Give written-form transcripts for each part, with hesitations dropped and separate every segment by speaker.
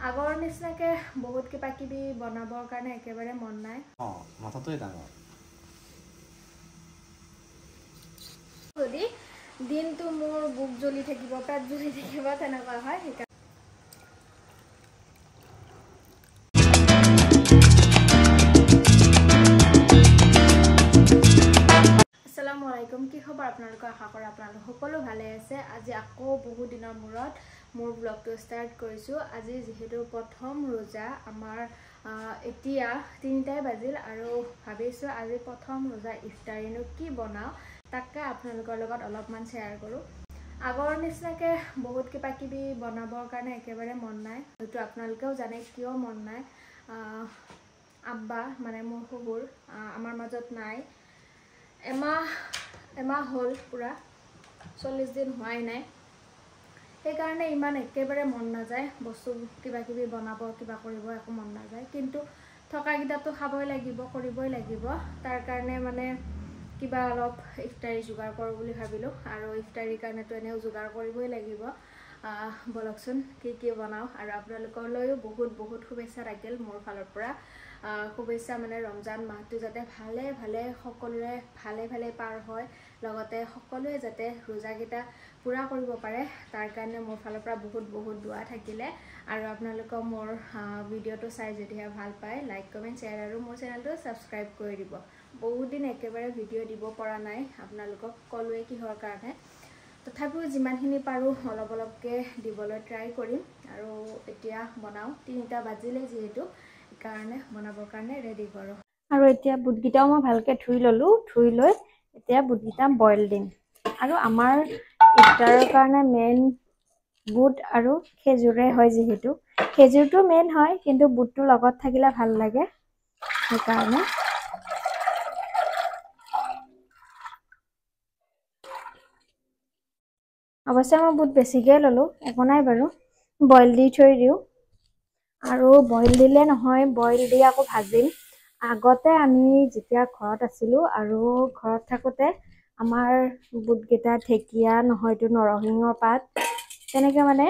Speaker 1: আগৰ নিচিনাকে বহুত কিবা কিবি বনাবৰ কাৰণে একেবাৰে মন নাই।
Speaker 2: মাথাটোৱে ডাঙৰ।
Speaker 1: যদি দিনটো মোৰ বুক জ্বলি থাকিব, পেট জ্বলি থাকিব, তেনেকুৱা হয়। আসসালামু আলাইকুম, কি খবৰ আপোনালোকৰ? আশা কৰোঁ আপোনালোক সকলো ভালে আছে। আজি আকৌ বহুত দিনৰ মূৰত মোৰ ব্লগটো ষ্টাৰ্ট কৰিছোঁ। আজি যিহেতু প্ৰথম ৰোজা আমাৰ, এতিয়া 3টাই বাজিল আৰু ভাবিছোঁ আজি প্ৰথম ৰোজা ইফতাৰীনো কি বনাওঁ তাকে আপোনালোকৰ লগত অলপমান শ্বেয়াৰ কৰোঁ। আগৰ নিচিনাকৈ বহুত কিবা কিবি বনাবৰ কাৰণে একেবাৰে মন নাই। হয়তো আপোনালোকেও জানে কিয় মন নাই। আব্বা মানে মোৰ শহুৰ আমাৰ মাজত নাই। এমাহ হ'ল, পূৰা 40 দিন হোৱাই নাই। সেইকাৰণে ইমান একেবাৰে মন নাযায়, বস্তু কিবা কিবি বনাব, কিবা কৰিব একো মন নাযায়। কিন্তু থকাকেইটাতো খাবই লাগিব, কৰিবই লাগিব। তাৰ কাৰণে মানে কিবা অলপ ইফতাৰী যোগাৰ কৰোঁ বুলি ভাবিলোঁ। আৰু ইফতাৰীৰ কাৰণেতো এনেও যোগাৰ কৰিবই লাগিব। বলকচোন কি কি বনাওঁ। আৰু আপোনালোকলৈও বহুত বহুত শুভেচ্ছা থাকিল মোৰ ফালৰ পৰা। শুভেচ্ছা মানে ৰমজান মাহটো যাতে ভালে ভালে সকলোৰে ভালে পাৰ হয়, লগতে সকলোৱে যাতে ৰোজাকেইটা পূৰা কৰিব পাৰে, তাৰ কাৰণে মোৰ ফালৰ পৰা বহুত বহুত দোৱা থাকিলে। আৰু আপোনালোকক মোৰ ভিডিঅ'টো চাই যদিহে ভাল পায়, লাইক কমেণ্ট শ্বেয়াৰ আৰু মোৰ চেনেলটো ছাবস্ক্ৰাইব কৰি দিব। বহুত দিন একেবাৰে ভিডিঅ' দিব পৰা নাই আপোনালোকক, ক'লোৱে কিহৰ কাৰণে। তথাপিও যিমানখিনি পাৰোঁ অলপ অলপকৈ দিবলৈ ট্ৰাই কৰিম। আৰু এতিয়া বনাওঁ, 3টা বাজিলে যিহেতু, সেইকাৰণে বনাবৰ কাৰণে ৰেডি কৰোঁ। আৰু এতিয়া বুটকেইটাও মই ভালকৈ ধুই ল'লোঁ। ধুই লৈ এতিয়া বুটকেইটা বইল দিম। আৰু আমাৰ ইফতাৰৰ কাৰণে মেইন বুট আৰু খেজুৰে হয়। যিহেতু খেজুৰটো মেইন হয়, কিন্তু বুটটো লগত থাকিলে ভাল লাগে, সেইকাৰণে। অৱশ্যে মই বুট বেছিকৈ ল'লোঁ, একো নাই বাৰু। বইল দি থৈ দিওঁ। আৰু বইল দিলে নহয়, বইল দি আকৌ ভাজিম। আগতে আমি যেতিয়া ঘৰত আছিলোঁ আৰু ঘৰত থাকোঁতে আমাৰ বুটকেইটা ঢেকীয়া নহয়তো নৰসিংহ পাত তেনেকৈ মানে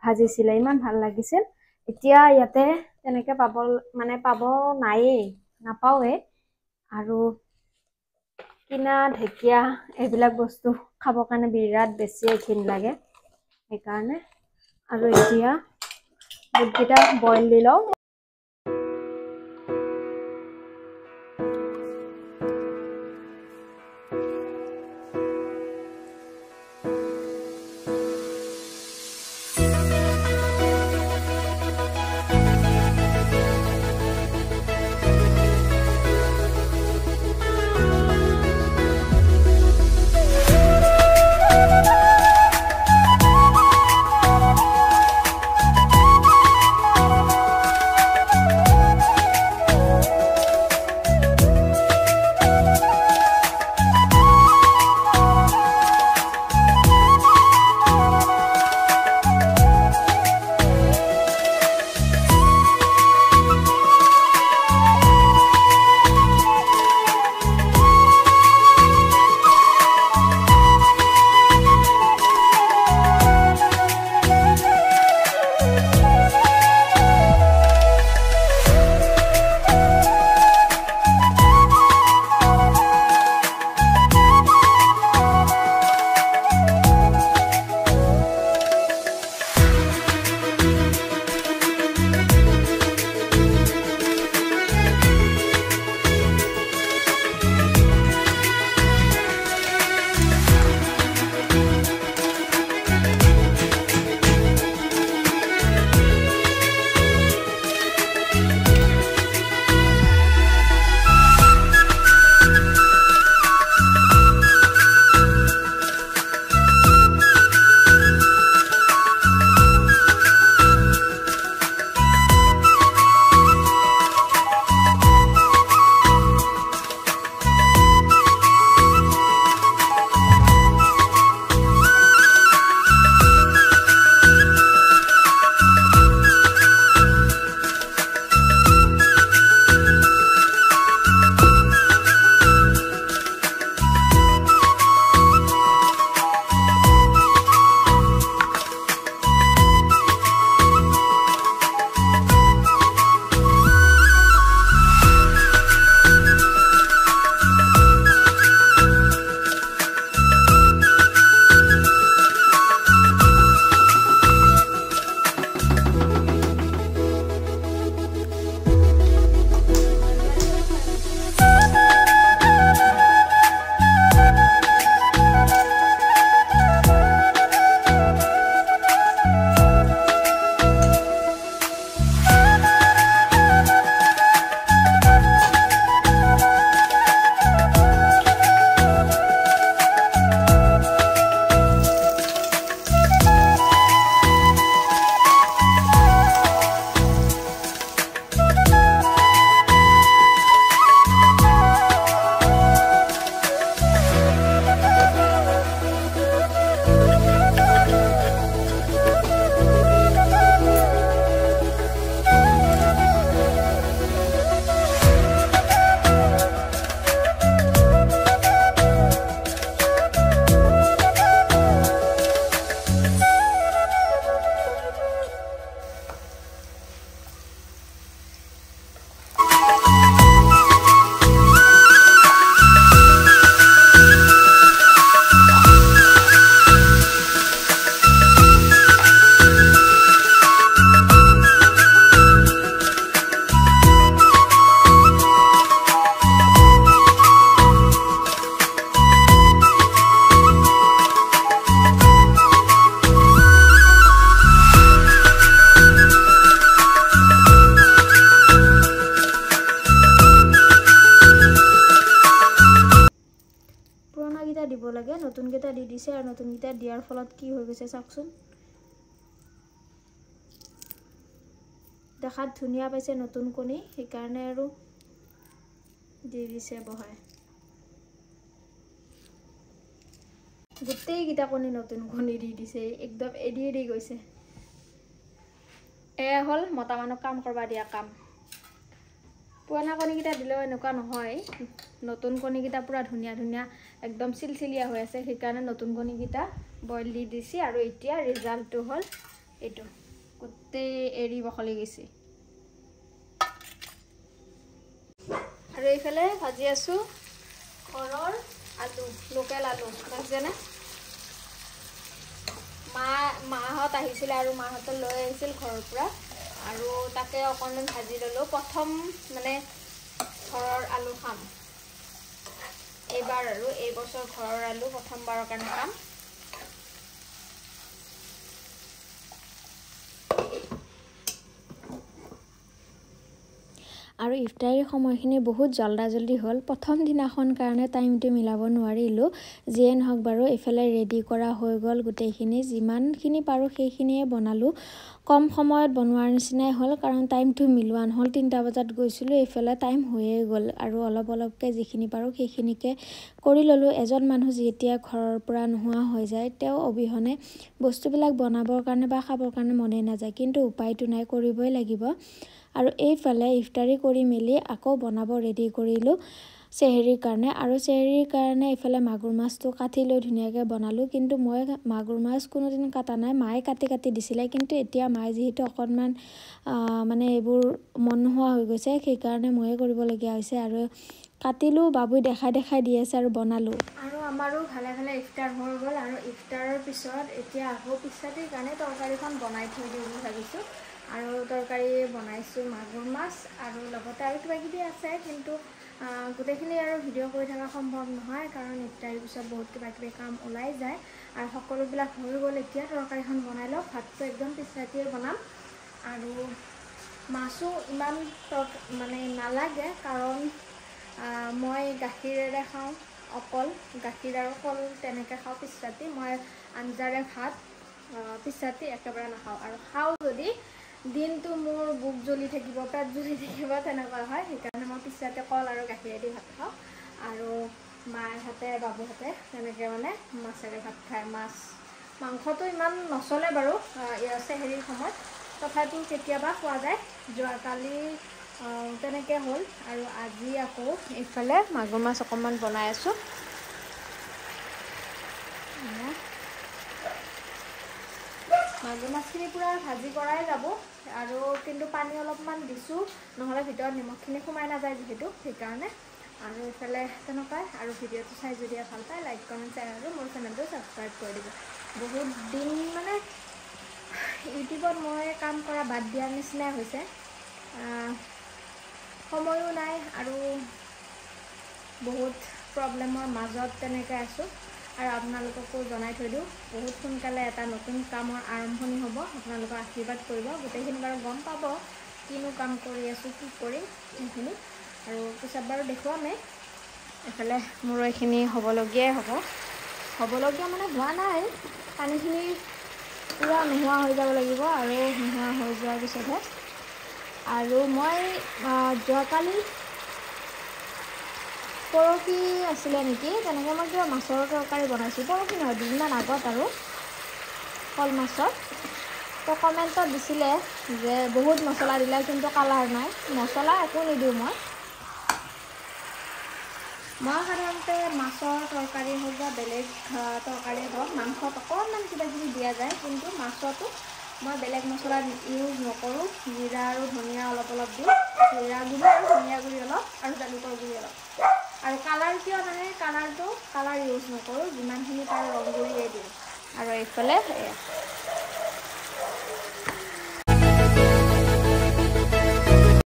Speaker 1: ভাজিছিলে, ইমান ভাল লাগিছিল। এতিয়া ইয়াতে তেনেকৈ পাব নায়েই, নাপাওঁৱেই। আৰু কিনা ঢেকীয়া এইবিলাক বস্তু খাবৰ কাৰণে বিৰাট বেছিয়ে ঘিণ লাগে, সেইকাৰণে। আৰু এতিয়া বুটকেইটা বইল দি লওঁ। নতুনকেইটা দি দিছে আৰু নতুনকেইটা দিয়াৰ ফলত কি হৈ গৈছে চাওকচোন দেখাত ধুনীয়া পাইছে নতুন কণী সেইকাৰণে আৰু দি দিছে বহাই গোটেইকেইটা কণী নতুন কণী দি দিছে একদম এৰি গৈছে এয়া হ'ল মতা মানুহক কাম কৰবা দিয়া কাম পুৰণা কণীকেইটা দিলেও এনেকুৱা নহয় নতুন কণীকেইটা পুৰা ধুনীয়া ধুনীয়া একদম চিলচিলিয়া হৈ আছে সেইকাৰণে নতুন কণীকেইটা বইল দি দিছি আৰু এতিয়া ৰিজাল্টটো হ'ল এইটো গোটেই এৰি বখলি গৈছে আৰু এইফালে ভাজি আছো ঘৰৰ আলু লোকেল আলু ভাজেনে মাহঁত আহিছিল আৰু মাহঁতে লৈ আহিছিল ঘৰৰ পৰা আৰু তাকে অকণমান ভাজি ললো প্ৰথম মানে ঘৰৰ আলু খাম এইবাৰ আৰু এই বছৰ ঘৰৰ আলু প্ৰথমবাৰৰ কাৰণে খাম আৰু ইফতাৰীৰ সময়খিনি বহুত জল্দি হ'ল প্ৰথম দিনাখন কাৰণে টাইমটো মিলাব নোৱাৰিলোঁ যিয়ে নহওক বাৰু এইফালে ৰেডি কৰা হৈ গ'ল গোটেইখিনি যিমানখিনি পাৰোঁ সেইখিনিয়ে বনালোঁ কম সময়ত বনোৱাৰ নিচিনাই হ'ল কাৰণ টাইমটো মিলোৱা নহ'ল 3টা বজাত গৈছিলোঁ এইফালে টাইম হৈয়ে গ'ল আৰু অলপকৈ যিখিনি পাৰোঁ সেইখিনিকে কৰি ল'লোঁ এজন মানুহ যেতিয়া ঘৰৰ পৰা নোহোৱা হৈ যায় তেওঁ অবিহনে বস্তুবিলাক বনাবৰ কাৰণে বা খাবৰ কাৰণে মনে নাযায় কিন্তু উপায়টো নাই কৰিবই লাগিব আৰু এইফালে ইফতাৰী কৰি মেলি আকৌ বনাব ৰেডি কৰিলোঁ চেহেৰিৰ কাৰণে আৰু চেহেৰিৰ কাৰণে এইফালে মাগুৰ মাছটো কাটি লৈ ধুনীয়াকৈ বনালোঁ কিন্তু মই মাগুৰ মাছ কোনোদিন কাটা নাই মায়ে কাটি দিছিলে কিন্তু এতিয়া মায়ে যিহেতু অকণমান মানে এইবোৰ মন নোহোৱা হৈ গৈছে সেইকাৰণে ময়ে কৰিবলগীয়া হৈছে আৰু কাটিলোঁ বাবুই দেখাই দি আছে আৰু বনালোঁ আৰু আমাৰো ভালে ইফতাৰ হৈ গ'ল আৰু ইফতাৰৰ পিছত এতিয়া আকৌ পিছাটিৰ কাৰণে তৰকাৰীখন বনাই থৈ দিওঁ বুলি ভাবিছোঁ আৰু তৰকাৰী বনাইছোঁ মাগুৰ মাছ আৰু লগতে আৰু কিবাকিবি আছে কিন্তু গোটেইখিনি আৰু ভিডিঅ' কৰি থকা সম্ভৱ নহয় কাৰণ ইফতাৰীৰ পিছত বহুত কিবাকিবি কাম ওলাই যায় আৰু সকলোবিলাক হৈ গ'ল এতিয়া তৰকাৰীখন বনাই লওঁ ভাতটো একদম পিছাটিয়ে বনাম আৰু মাছো ইমান মানে নালাগে কাৰণ মই গাখীৰেৰে খাওঁ অকল গাখীৰ আৰু কল তেনেকৈ খাওঁ পিছাটি মই আঞ্জাৰে ভাত পিছাটি একেবাৰে নাখাওঁ আৰু খাওঁ যদি দিনটো মোৰ বুক জ্বলি থাকিব পেট জ্বলি থাকিব তেনেকুৱা হয় সেইকাৰণে মই পিছাতে কল আৰু গাখীৰেদি ভাত খাওঁ আৰু মাহঁতে বাবুহঁতে তেনেকৈ মানে মাছেৰে ভাত খায় মাংসটো ইমান নচলে বাৰু চেহেৰিৰ সময়ত তথাপিও কেতিয়াবা খোৱা যায় যোৱাকালি তেনেকৈ হ'ল আৰু আজি আকৌ এইফালে মাগুৰ মাছ অকণমান বনাই আছোঁ মাগুৰ মাছখিনি পূৰা ভাজি কৰাই যাব আৰু কিন্তু পানী অলপমান দিছোঁ নহ'লে ভিতৰত নিমখখিনি সোমাই নাযায় যিহেতু সেইকাৰণে আৰু এইফালে তেনেকুৱাই আৰু ভিডিঅ'টো চাই যদি ভাল পায় লাইক কমেণ্ট শ্বেয়াৰ আৰু মোৰ চেনেলটো ছাবস্ক্ৰাইব কৰি দিব বহুত দিন মানে ইউটিউবত মই কাম কৰা বাদ দিয়াৰ নিচিনাই হৈছে সময়ো নাই আৰু বহুত প্ৰব্লেমৰ মাজত তেনেকৈ আছোঁ আৰু আপোনালোককো জনাই থৈ দিওঁ বহুত সোনকালে এটা নতুন কামৰ আৰম্ভণি হ'ব আপোনালোকে আশীৰ্বাদ কৰিব গোটেইখিনি বাৰু গম পাব কিনো কাম কৰি আছোঁ কি কৰিম সেইখিনি আৰু পিছত বাৰু দেখুৱামেই এইফালে মোৰ এইখিনি হ'বলগীয়া মানে হোৱা নাই পানীখিনি পূৰা নোহোৱা হৈ যাব লাগিব আৰু নোহোৱা হৈ যোৱাৰ পিছতহে আৰু মই যোৱাকালি পৰহি আছিলে নেকি তেনেকৈ মই কিবা মাছৰ তৰকাৰী বনাইছোঁ পৰহি নহয় দুদিনমান আগত আৰু কল মাছৰ তো কমেণ্টত দিছিলে যে বহুত মছলা দিলে কিন্তু কালাৰ নাই মছলা একো নিদিওঁ মই সাধাৰণতে মাছৰ তৰকাৰী হওক বা বেলেগ তৰকাৰী হওক মাংসত অকণমান কিবাকিবি দিয়া যায় কিন্তু মাছতো মই বেলেগ মছলা ইউজ নকৰোঁ জিৰা আৰু ধনিয়া অলপ দিওঁ জিৰা গুড়ি আৰু ধনিয়া গুড়ি অলপ আৰু জালুকৰ গুড়ি অলপ আৰু কালাৰ কিয় নাহে কালাৰ ইউজ নকৰোঁ যিমানখিনি পাৰোঁ ৰং গুড়িয়ে দিওঁ আৰু এইফালে